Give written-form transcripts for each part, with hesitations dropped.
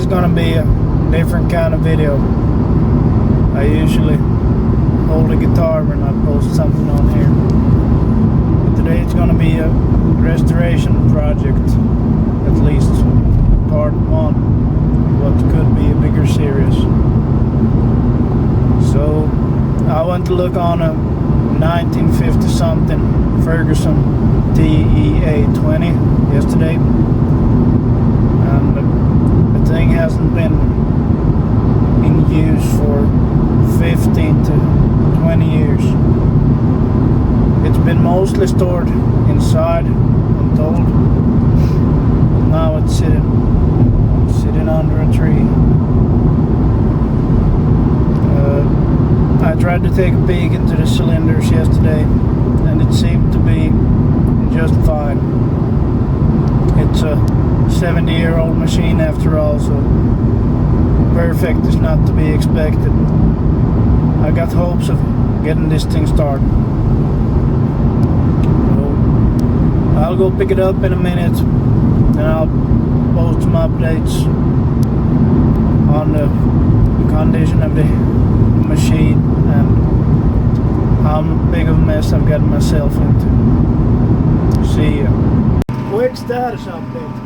is gonna be a different kind of video. I usually hold a guitar when I post something on here. But today it's gonna be a restoration project, at least part one, what could be a bigger series. So I went to look on a 1950 something Ferguson TEA20 yesterday, and the thing hasn't been in use for 15 to 20 years. It's been mostly stored inside, I'm told. Now it's sitting under a tree. I tried to take a peek into the cylinders yesterday, and it seemed to be just fine. It's a 70-year-old machine after all, so perfect is not to be expected. I got hopes of getting this thing started. So I'll go pick it up in a minute, and I'll post some updates on the condition of the machine and how big of a mess I've gotten myself into. See ya. Quick status update.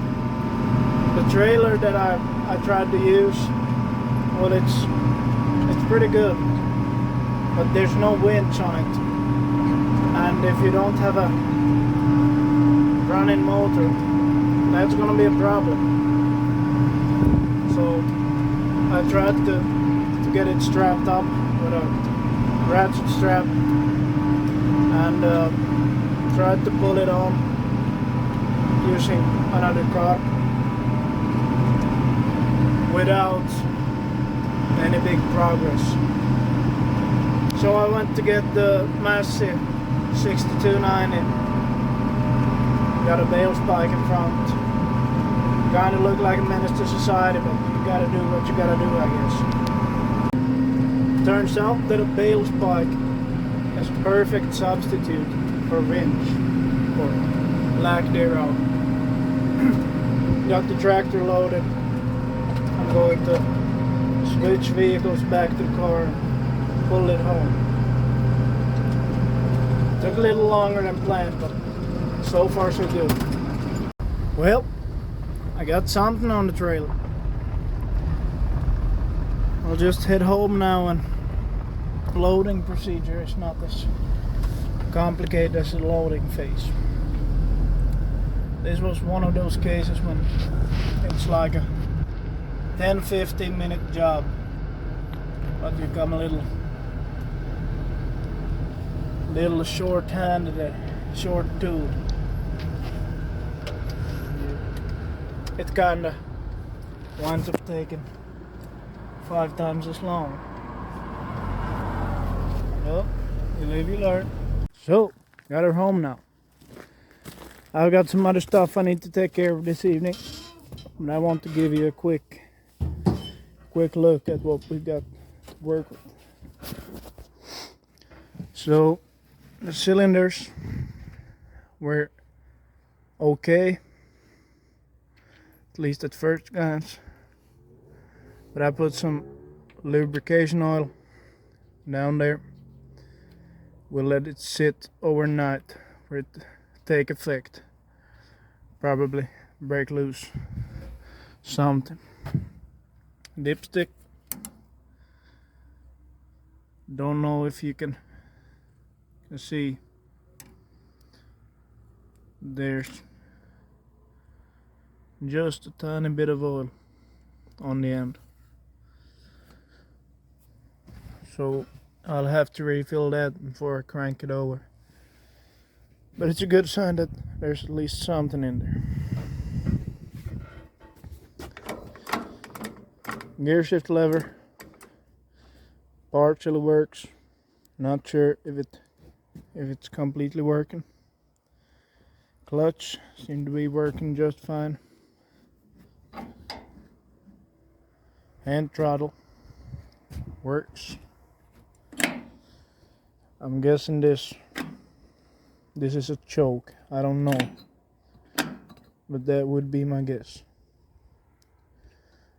The trailer that I tried to use, well, it's pretty good, but there's no winch on it, and if you don't have a running motor, that's gonna be a problem. So I tried to get it strapped up with a ratchet strap, and tried to pull it on using another car without any big progress. So I went to get the massive 6290, got a bale spike in front. Kinda look like a menace to society, but you gotta do what you gotta do, I guess. Turns out that a bale spike is a perfect substitute for winch, or lack thereof. Got the tractor loaded. I'm going to switch vehicles back to the car and pull it home. Took a little longer than planned, but so far so good. Well, I got something on the trailer. I'll just head home now, and loading procedure is not as complicated as the loading phase. This was one of those cases when it's like a 10-15 minute job, but you come a little short-handed, short-tooled. It kinda winds up taking 5 times as long. Well, you live, you learn. So, got her home now. I've got some other stuff I need to take care of this evening, but I want to give you a quick look at what we got to work with. So, the cylinders were okay, at least at first glance, but I put some lubrication oil down there. We'll let it sit overnight for it to take effect. Probably break loose something. Dipstick. Don't know if you can see. There's just a tiny bit of oil on the end. So I'll have to refill that before I crank it over. But it's a good sign that there's at least something in there. Gear shift lever partially works. Not sure if it's completely working. Clutch seemed to be working just fine. Hand throttle works. I'm guessing this is a choke. I don't know, but that would be my guess.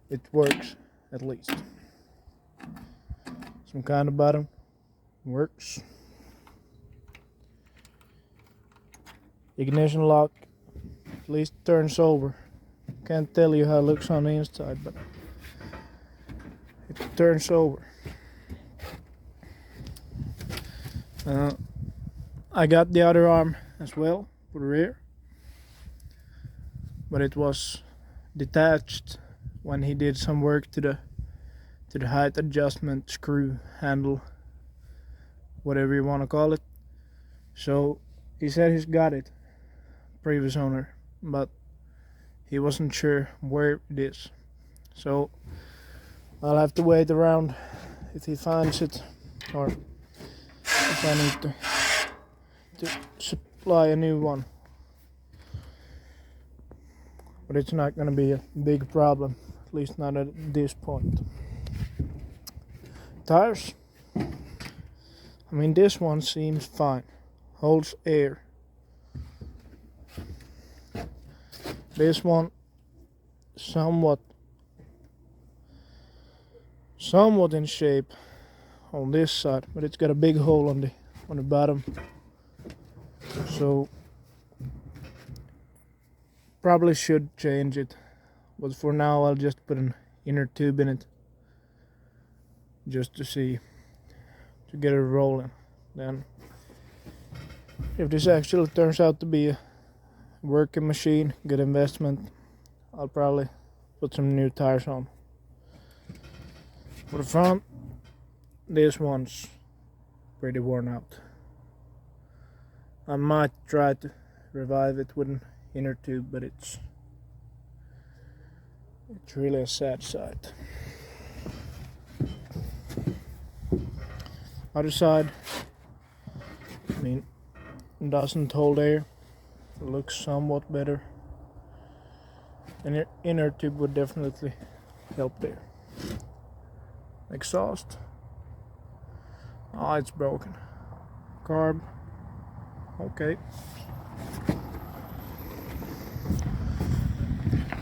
it works at least. Some kind of bottom works. Ignition lock at least turns over. Can't tell you how it looks on the inside, but it turns over. I got the other arm as well for the rear, but it was detached when he did some work to the height adjustment screw handle, whatever you want to call it. So he said he's got it, previous owner, but he wasn't sure where it is. So I'll have to wait around if he finds it, or if I need to supply a new one. But it's not going to be a big problem, at least not at this point. Tires, I mean, this one seems fine, holds air. This one somewhat in shape on this side, but it's got a big hole on the bottom, so probably should change it, but for now I'll just put an inner tube in it just to get it rolling. Then if this actually turns out to be a working machine, good investment, I'll probably put some new tires on. For the front, this one's pretty worn out. I might try to revive it with an inner tube, but it's really a sad sight. Other side, I mean, doesn't hold air. It looks somewhat better. An inner tube would definitely help there. Exhaust, oh, it's broken. Carb, okay.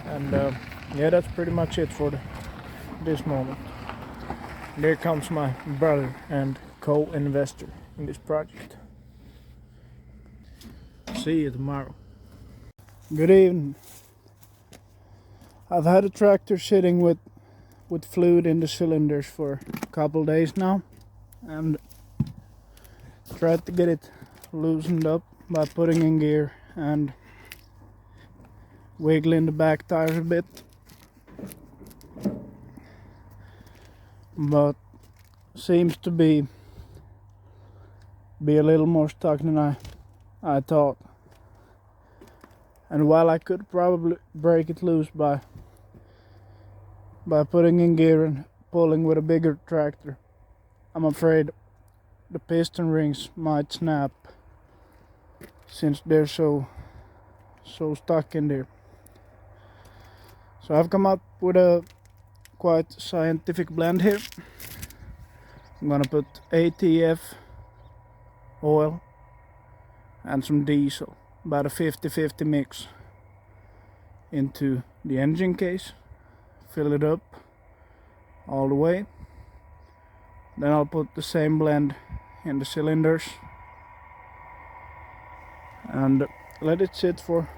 And yeah, that's pretty much it for this moment. There comes my brother and co-investor in this project. See you tomorrow. Good evening. I've had a tractor sitting with fluid in the cylinders for a couple days now, and tried to get it loosened up by putting in gear and wiggling the back tires a bit, but seems to be a little more stuck than I thought. And while I could probably break it loose by putting in gear and pulling with a bigger tractor, I'm afraid the piston rings might snap since they're so stuck in there. So I've come up with a quite scientific blend here. I'm gonna put ATF oil and some diesel, about a 50-50 mix, into the engine case, fill it up all the way. Then I'll put the same blend in the cylinders and let it sit for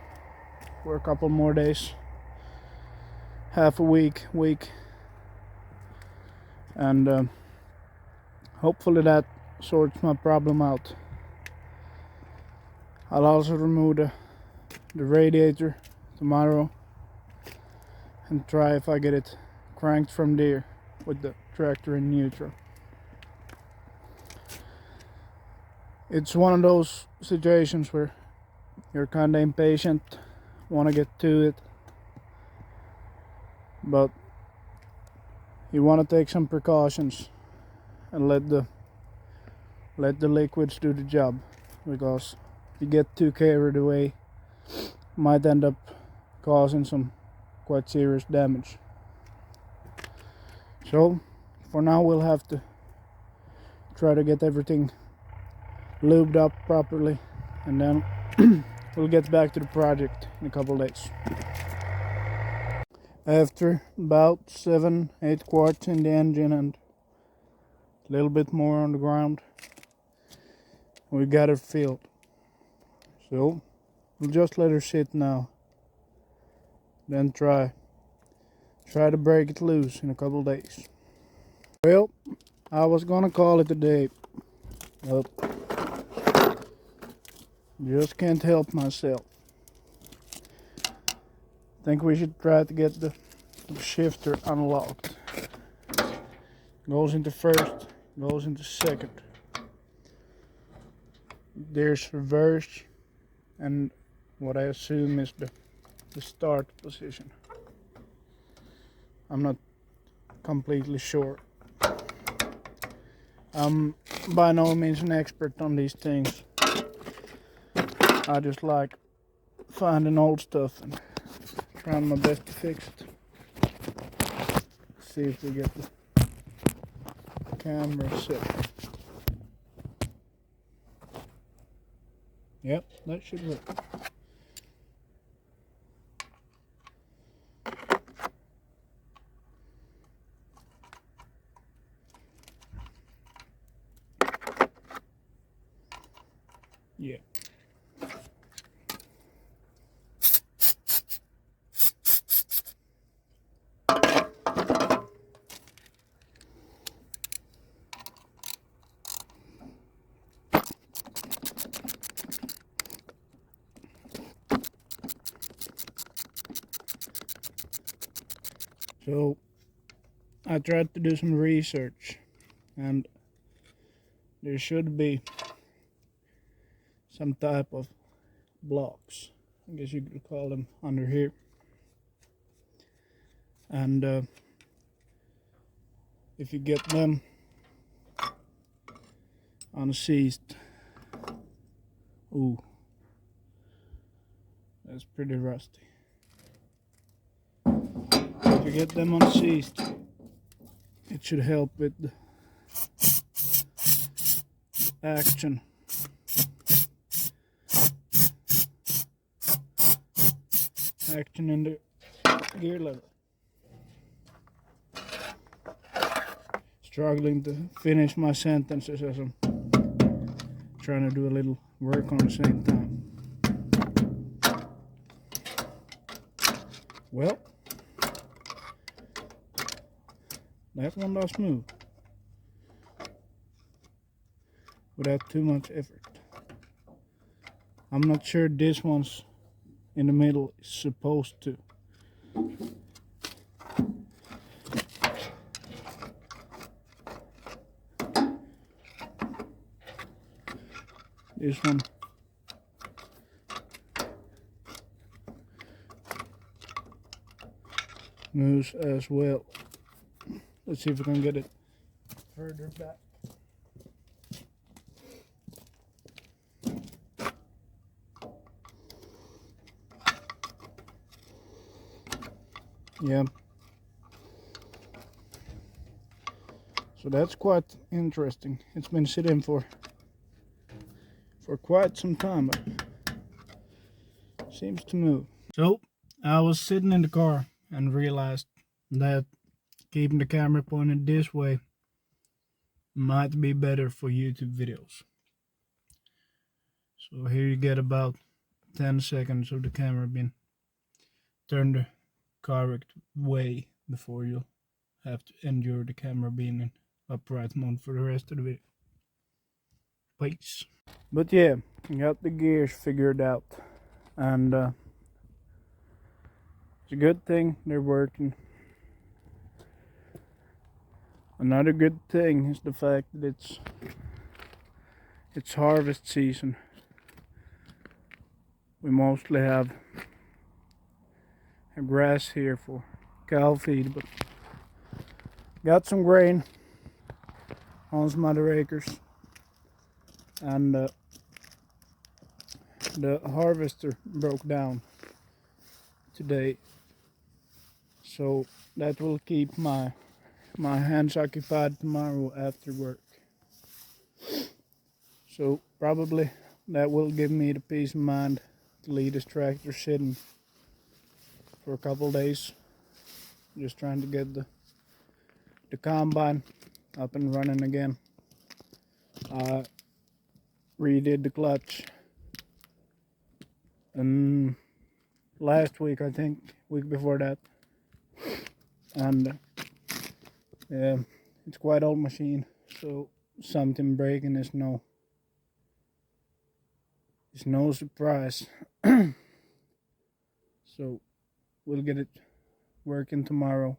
a couple more days, half a week, and hopefully that sorts my problem out. I'll also remove the radiator tomorrow and try if I get it cranked from there with the tractor in neutral. It's one of those situations where you're kinda impatient, wanna get to it, but you wanna take some precautions and let the liquids do the job, because if you get too carried away, might end up causing some quite serious damage. So for now we'll have to try to get everything lubed up properly, and then we'll get back to the project in a couple days. After about 7-8 quarts in the engine and a little bit more on the ground, we got it filled. So we'll just let her sit now, then try to break it loose in a couple days. Well, I was gonna call it a day, but just can't help myself. Think we should try to get the shifter unlocked. Goes into first, goes into second. There's reverse and what I assume is the start position. I'm not completely sure. I'm by no means an expert on these things. I just like finding old stuff and trying my best to fix it. Let's see if we get the camera set. Yep, that should work. Yeah. So I tried to do some research, and there should be some type of blocks, I guess you could call them, under here. And if you get them unseized, ooh, that's pretty rusty. If you get them unseized, it should help with the action. Action in the gear lever. Struggling to finish my sentences as I'm trying to do a little work on the same time. Well, that one does move without too much effort. I'm not sure this one's in the middle is supposed to. This one moves as well. Let's see if we can get it further back. Yeah. So that's quite interesting. It's been sitting for quite some time, but seems to move. So I was sitting in the car and realized that keeping the camera pointed this way might be better for YouTube videos. So here you get about 10 seconds of the camera being turned the correct way before you have to endure the camera being in upright mode for the rest of the video. Peace. But yeah, got the gears figured out, and it's a good thing they're working. Another good thing is the fact that it's harvest season. We mostly have grass here for cow feed, but got some grain on some other acres, and the harvester broke down today, so that will keep my hands occupied tomorrow after work. So probably that will give me the peace of mind to leave this tractor sitting for a couple days Just trying to get the combine up and running again. Redid the clutch and last week, I think, week before that, and yeah, it's quite old machine, so something breaking is no surprise. So we'll get it working tomorrow.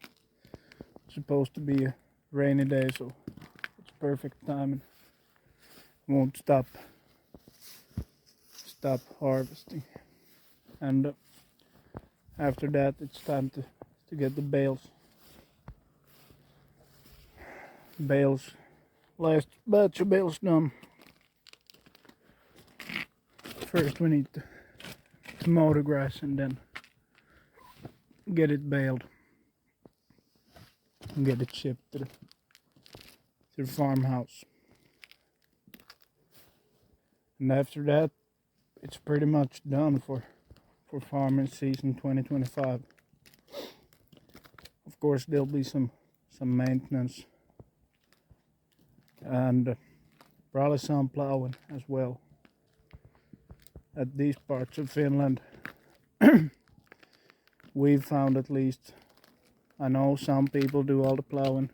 It's supposed to be a rainy day, so it's perfect timing. Won't stop harvesting, and after that it's time to get the bales. Last batch of bales done. First we need to mow the grass and then get it baled and get it shipped to the farmhouse. And after that, it's pretty much done for farming season 2025. Of course, there'll be some maintenance and probably some plowing as well. At these parts of Finland, we've found, at least, I know some people do all the plowing,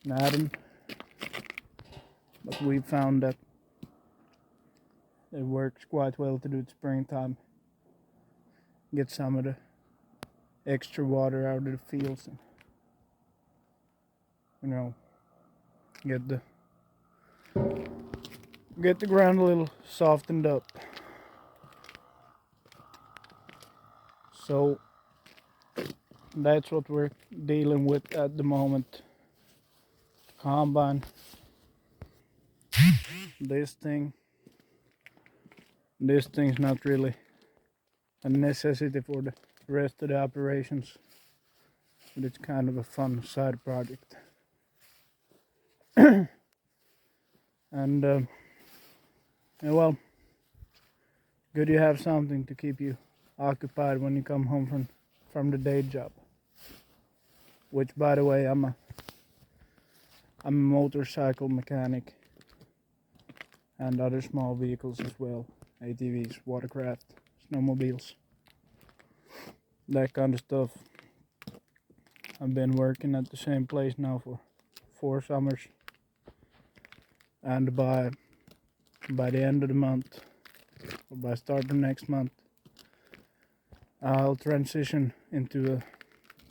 but we've found that it works quite well to do it springtime. Get some of the extra water out of the fields and, you know, get the ground a little softened up. So that's what we're dealing with at the moment. Combine. This thing's not really a necessity for the rest of the operations, but it's kind of a fun side project. And yeah, well, good you have something to keep you occupied when you come home from the day job. Which, by the way, I'm a motorcycle mechanic and other small vehicles as well. ATVs, watercraft, snowmobiles, that kind of stuff. I've been working at the same place now for 4 summers, and by the end of the month, or by start of next month, I'll transition into a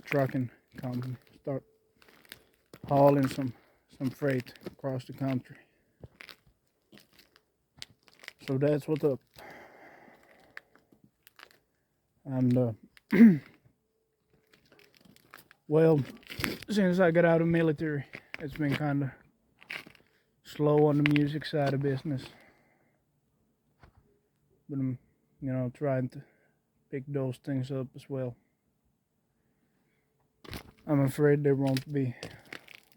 trucking company, start hauling some freight across the country. So that's what's up. And well, since I got out of military, it's been kind of slow on the music side of business, but I'm, you know, trying to pick those things up as well. I'm afraid there won't be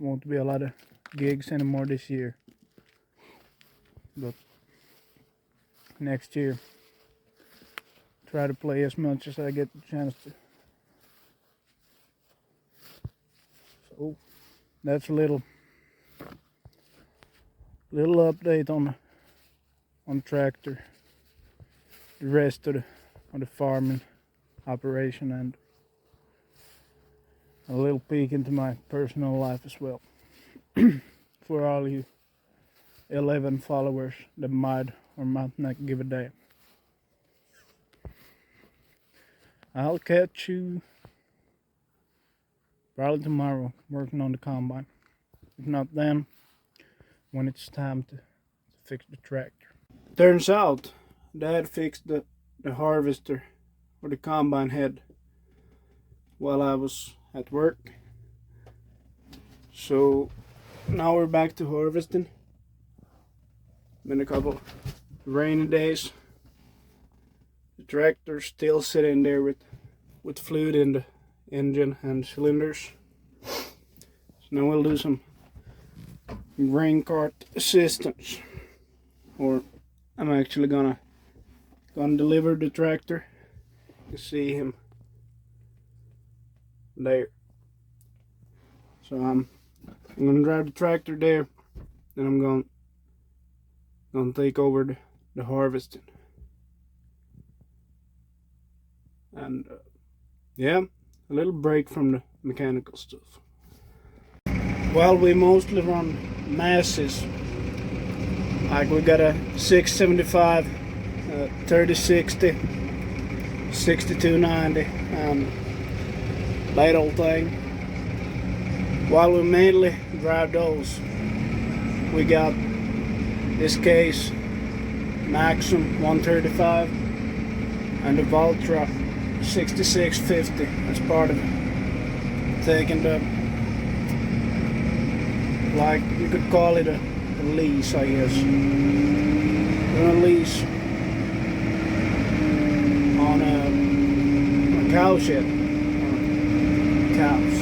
a lot of gigs anymore this year, but next year try to play as much as I get the chance to. So that's a little update on tractor, the rest of the farming operation, and a little peek into my personal life as well. For all you 11 followers that might or might not give a damn. I'll catch you probably tomorrow working on the combine. If not then, when it's time to fix the tractor. Turns out Dad fixed the harvester or the combine head while I was at work. So now we're back to harvesting. Been a couple rainy days. The tractor's still sitting there with fluid in the engine and cylinders. So now we'll do some grain cart assistance, or I'm actually gonna deliver the tractor. You see him there. So I'm gonna drive the tractor there, and I'm gonna take over the harvesting. And yeah, a little break from the mechanical stuff. Well, we mostly run masses. Like we got a 675, 3060, 6290, that old thing. While we mainly drive those, we got this case Maxim 135 and the Valtra 6650 as part of taking the, like you could call it a lease, I guess. We're on a lease on a cow shed, cows.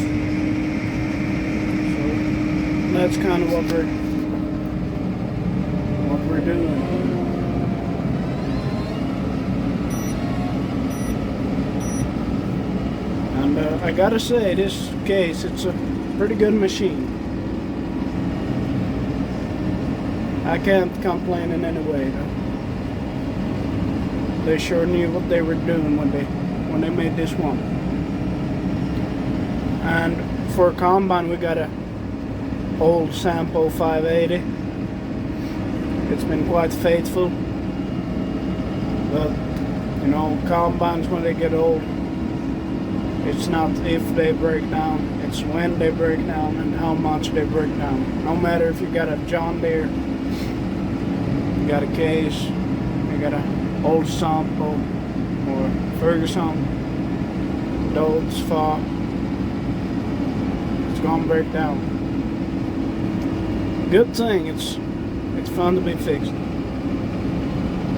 So that's kind of what we're doing. And I gotta say, this case, it's a pretty good machine. I can't complain in any way. They sure knew what they were doing when they made this one. And for a combine, we got a old Sampo 580. It's been quite faithful. But you know, combines, when they get old, it's not if they break down, it's when they break down and how much they break down. No matter if you got a John Deere, you got a case, you got a old Sampo or Ferguson, Dodds Fa, it's gonna break down. Good thing, it's fun to be fixed.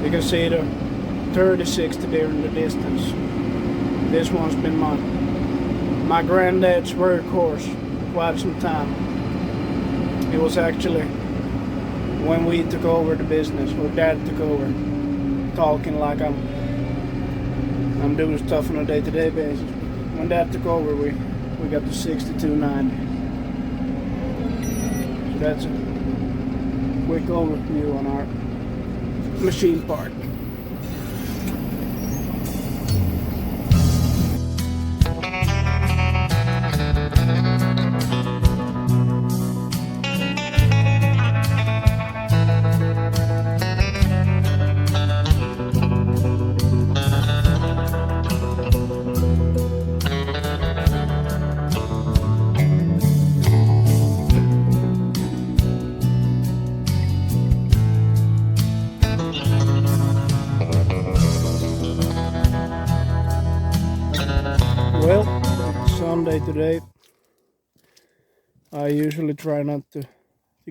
You can see the 3060 there in the distance. This one's been my granddad's workhorse for quite some time. It was actually when we took over the business, or Dad took over, talking like I'm doing stuff on a day-to-day basis. When Dad took over, we got the 6290. So that's a quick overview on our machine park. Well, it's Sunday today. I usually try not to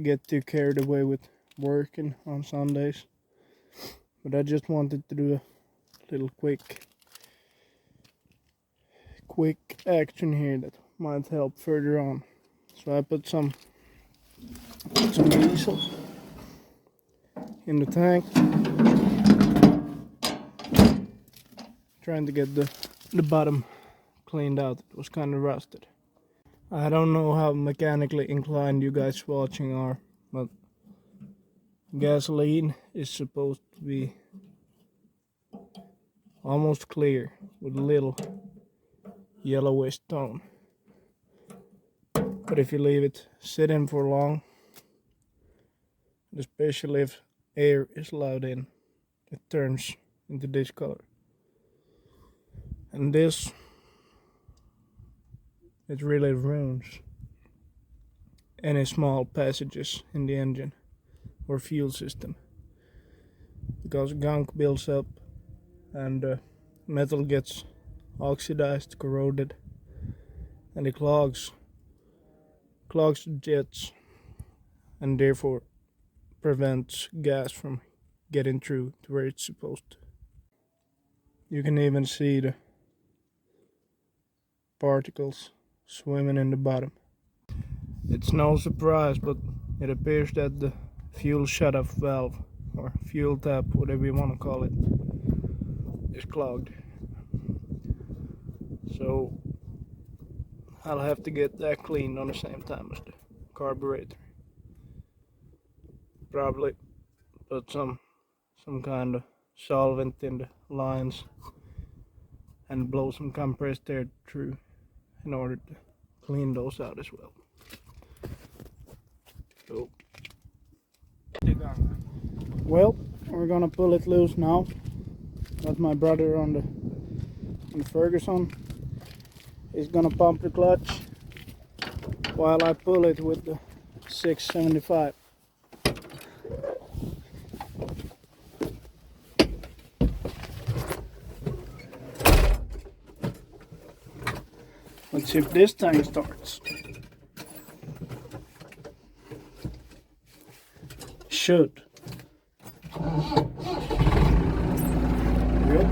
get too carried away with working on Sundays, but I just wanted to do a little quick action here that might help further on. So I put some diesel in the tank, trying to get the bottom cleaned out. It was kind of rusted. I don't know how mechanically inclined you guys watching are, but gasoline is supposed to be almost clear with a little yellowish tone. But if you leave it sitting for long, especially if air is allowed in, it turns into this color. And this, it really ruins any small passages in the engine or fuel system, because gunk builds up and metal gets oxidized, corroded, and it clogs the jets, and therefore prevents gas from getting through to where it's supposed to. You can even see the particles swimming in the bottom. It's no surprise, but it appears that the fuel shut-off valve, or fuel tap, whatever you want to call it, is clogged. So I'll have to get that cleaned on the same time as the carburetor. Probably put some kind of solvent in the lines and blow some compressed air through in order to clean those out as well. So, well, we're gonna pull it loose now. Got my brother on the Ferguson. He's gonna pump the clutch while I pull it with the 675. Let's see if this thing starts. Should. Yep.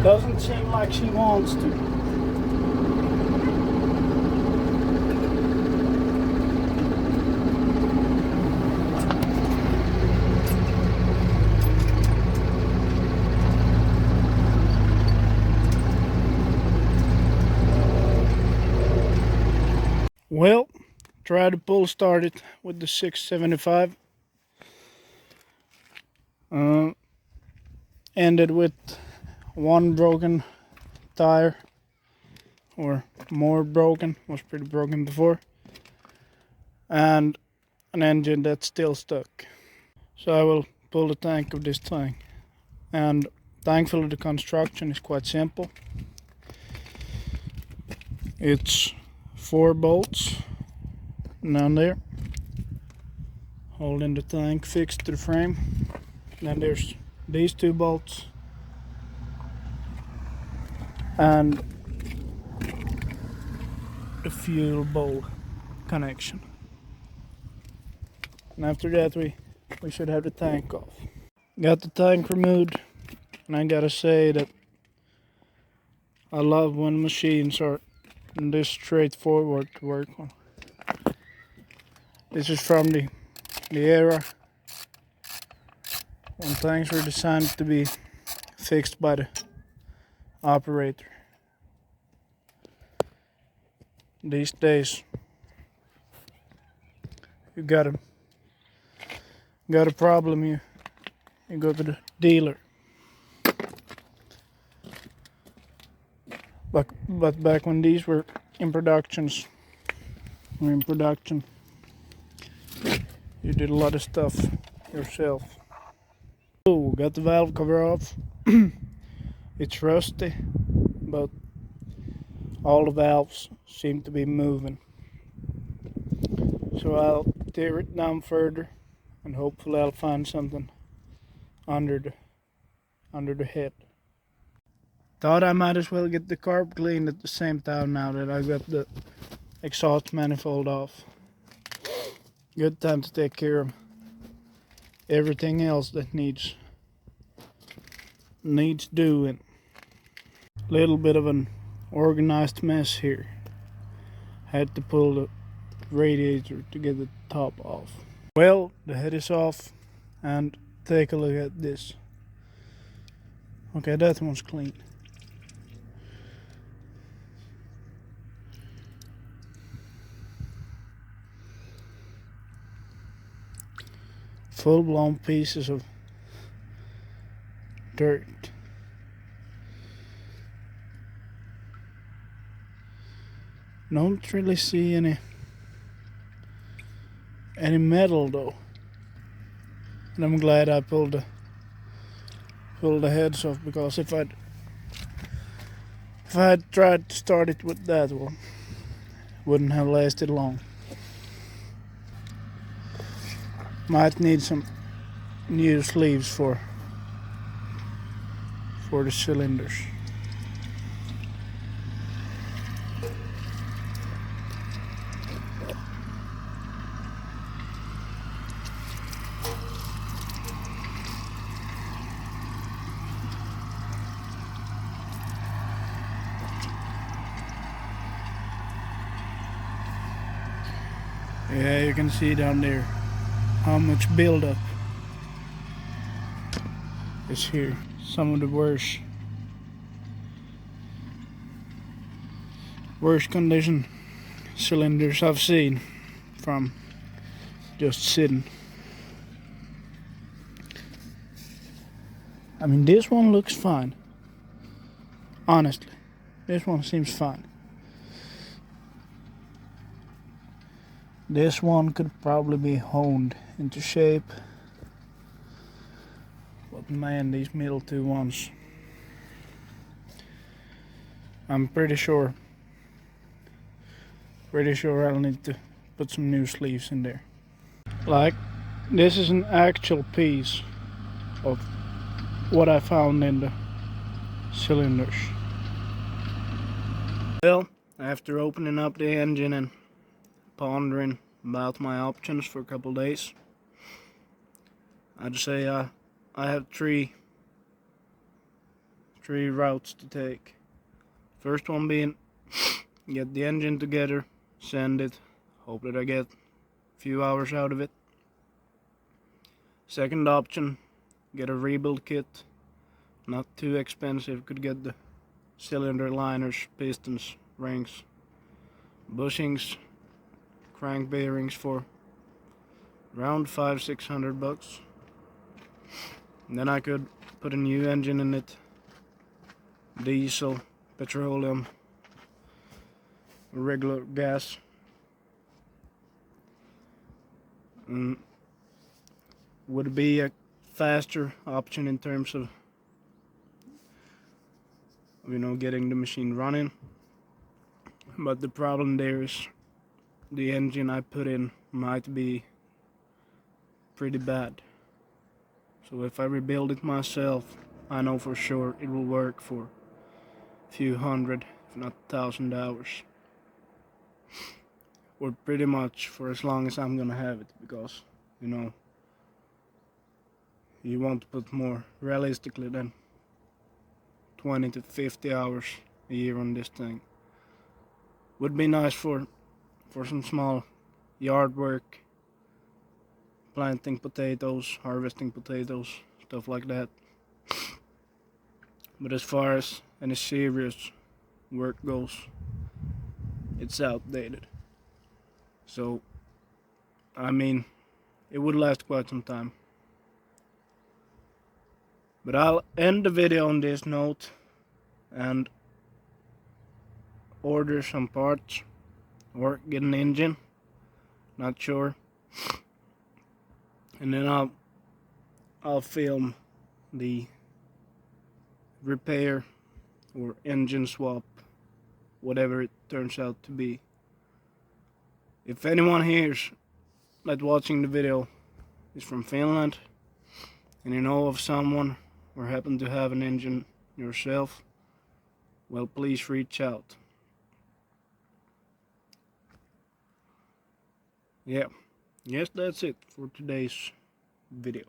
Doesn't seem like she wants to. Well, try to pull start it with the 675. Ended with one broken tire, or more broken, was pretty broken before, and an engine that's still stuck. So I will pull the tank of this thing, and thankfully the construction is quite simple. It's 4 bolts down there holding the tank fixed to the frame. Then there's these 2 bolts and the fuel bowl connection. And after that we should have the tank off. Got the tank removed, and I gotta say that I love when machines are this straightforward to work on. This is from the era when things were designed to be fixed by the operator. These days you got a problem, you go to the dealer. But back when these were in production, you did a lot of stuff yourself. Oh, got the valve cover off. It's rusty, but all the valves seem to be moving. So I'll tear it down further, and hopefully I'll find something under the head. Thought I might as well get the carb cleaned at the same time now that I got the exhaust manifold off. Good time to take care of everything else that needs doing. Little bit of an organized mess here. Had to pull the radiator to get the top off. Well, the head is off, and take a look at this. Okay, that one's clean. Full-blown pieces of dirt. Don't really see any metal though, and I'm glad I pulled the heads off, because if I'd tried to start it with that one, wouldn't have lasted long. Might need some new sleeves for the cylinders. Yeah, you can see down there how much buildup is here. Some of the worst condition cylinders I've seen from just sitting. I mean, this one looks fine. Honestly, this one seems fine. This one could probably be honed into shape, but man, these middle two ones, I'm pretty sure I'll need to put some new sleeves in there. Like, this is an actual piece of what I found in the cylinders. Well, after opening up the engine and pondering about my options for a couple days, I'd say I have three routes to take. First one being get the engine together, sand it, hope that I get a few hours out of it. Second option, get a rebuild kit, not too expensive, could get the cylinder liners, pistons, rings, bushings, crank bearings for around $500-600. And then I could put a new engine in it, diesel, petroleum, regular gas. Would be a faster option in terms of, you know, getting the machine running. But the problem there is the engine I put in might be pretty bad. So if I rebuild it myself, I know for sure it will work for a few hundred, if not 1,000 hours. Or pretty much for as long as I'm gonna have it, because, you know, you want to put more realistically than 20 to 50 hours a year on this thing. Would be nice for some small yard work, planting potatoes, harvesting potatoes, stuff like that. But as far as any serious work goes, it's outdated. So, I mean, it would last quite some time. But I'll end the video on this note and order some parts or get an engine, not sure. And then I'll film the repair or engine swap, whatever it turns out to be. If anyone here that's watching the video is from Finland and you know of someone or happen to have an engine yourself, well, please reach out. Yeah, yes, that's it for today's video.